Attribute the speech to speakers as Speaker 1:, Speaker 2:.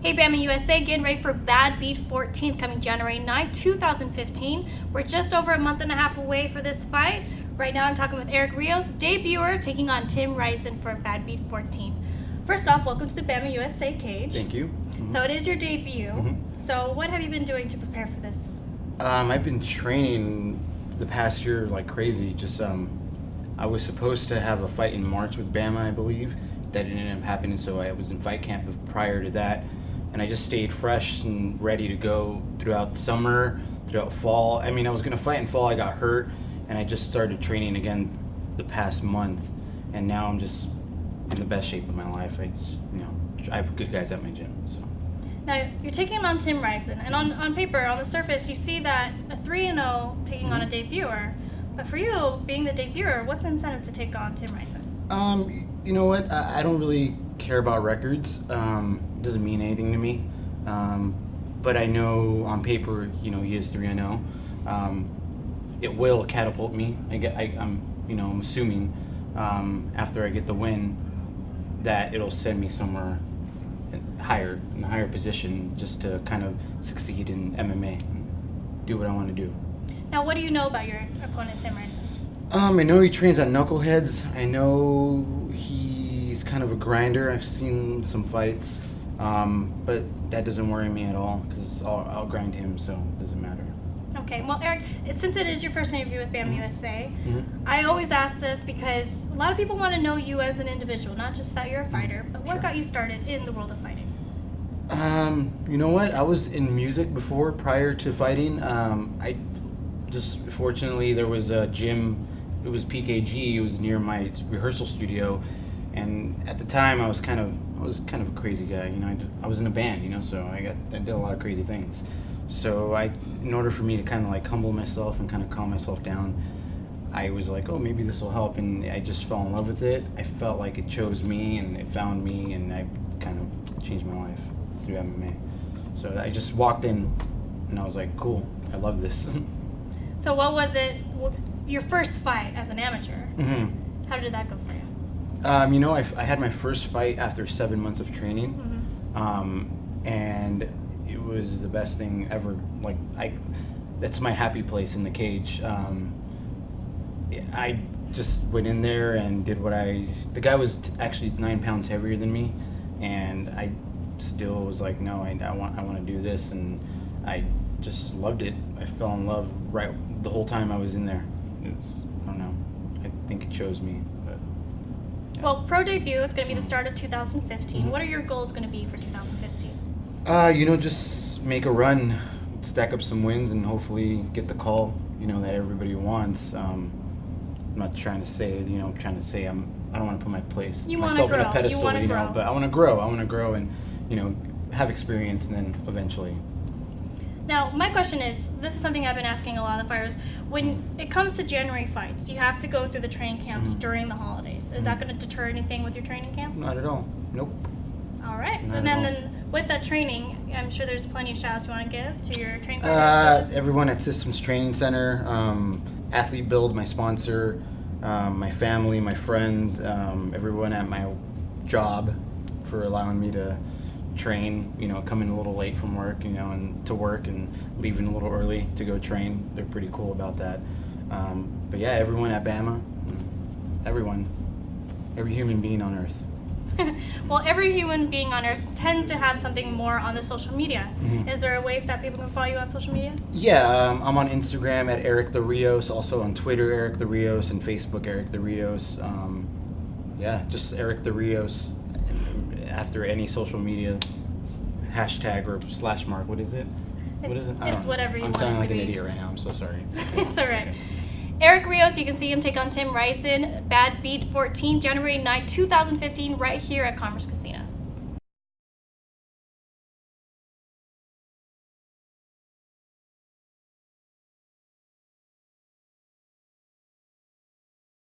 Speaker 1: Hey Bamma USA, getting ready for Badbeat 14th coming January 9, 2015. We're just over a month and a half away for this fight. Right now I'm talking with Eric Rios, debuter, taking on Tim Riscen for Badbeat 14. First off, welcome to the Bamma USA cage.
Speaker 2: Thank you.
Speaker 1: So it is your debut. So what have you been doing to prepare for this?
Speaker 2: I've been training the past year like crazy. I was supposed to have a fight in March with Bamma, I believe. That didn't end up happening, so I was in fight camp prior to that. And I just stayed fresh and ready to go throughout summer, throughout fall. I mean, I was going to fight in fall, I got hurt, and I just started training again the past month. And now I'm just in the best shape of my life. I have good guys at my gym, so.
Speaker 1: Now, you're taking on Tim Riscen, and on paper, on the surface, you see that a 3-0 taking on a debuter. But for you, being the debuter, what's the incentive to take on Tim Riscen?
Speaker 2: You know what? I don't really care about records. It doesn't mean anything to me. But I know on paper, he is 3-0. It will catapult me. I'm assuming after I get the win that it'll send me somewhere in a higher position, just to kind of succeed in MMA and do what I want to do.
Speaker 1: Now, what do you know about your opponent, Tim Riscen?
Speaker 2: I know he trains on knuckleheads. I know he's kind of a grinder. I've seen some fights, but that doesn't worry me at all because I'll grind him, so it doesn't matter.
Speaker 1: Okay, well, Eric, since it is your first interview with Bamma USA, I always ask this because a lot of people want to know you as an individual, not just that you're a fighter, but what got you started in the world of fighting?
Speaker 2: You know what? I was in music before, prior to fighting. Fortunately, there was a gym. It was PKG. It was near my rehearsal studio, and at the time I was kind of a crazy guy. I was in a band, so I did a lot of crazy things. So in order for me to kind of like humble myself and kind of calm myself down, I was like, oh, maybe this will help, and I just fell in love with it. I felt like it chose me and it found me, and I kind of changed my life through MMA. So I just walked in, and I was like, cool, I love this.
Speaker 1: So what was it? Your first fight as an amateur, how did that go for you?
Speaker 2: I had my first fight after 7 months of training, and it was the best thing ever. That's my happy place in the cage. I just went in there and did the guy was actually 9 pounds heavier than me, and I still was like, no, I want to do this, and I just loved it. I fell in love right the whole time I was in there. I don't know, I think it chose me. But, yeah.
Speaker 1: Well, pro debut, it's going to be the start of 2015. What are your goals going to be for 2015?
Speaker 2: Just make a run, stack up some wins, and hopefully get the call, that everybody wants. I'm not trying to say it, I don't want to put myself in a pedestal, but I want to grow and, have experience, and then eventually.
Speaker 1: Now, my question is, this is something I've been asking a lot of the fighters. When it comes to January fights, you have to go through the training camps during the holidays. Is that going to deter anything with your training camp?
Speaker 2: Not at all. Nope.
Speaker 1: All right. And then with that training, I'm sure there's plenty of shout outs you want to give to your training partners, coaches.
Speaker 2: Everyone at Systems Training Center, Athlete Build, my sponsor, my family, my friends, everyone at my job for allowing me to train, coming a little late from work, and to work and leaving a little early to go train. They're pretty cool about that. But yeah, everyone at Bamma, every human being on earth.
Speaker 1: Well, every human being on earth tends to have something more on the social media. Is there a way that people can follow you on social media?
Speaker 2: Yeah, I'm on Instagram at Eric The Rios, also on Twitter, Eric The Rios, and Facebook, Eric The Rios. Just Eric The Rios. After any social media hashtag or slash mark, what is it?
Speaker 1: It's whatever you want it to be.
Speaker 2: I'm sounding like an idiot right now. I'm so sorry.
Speaker 1: It's all right. Eric Rios, you can see him take on Tim Riscen, Badbeat 14, January 9, 2015, right here at Commerce Casino.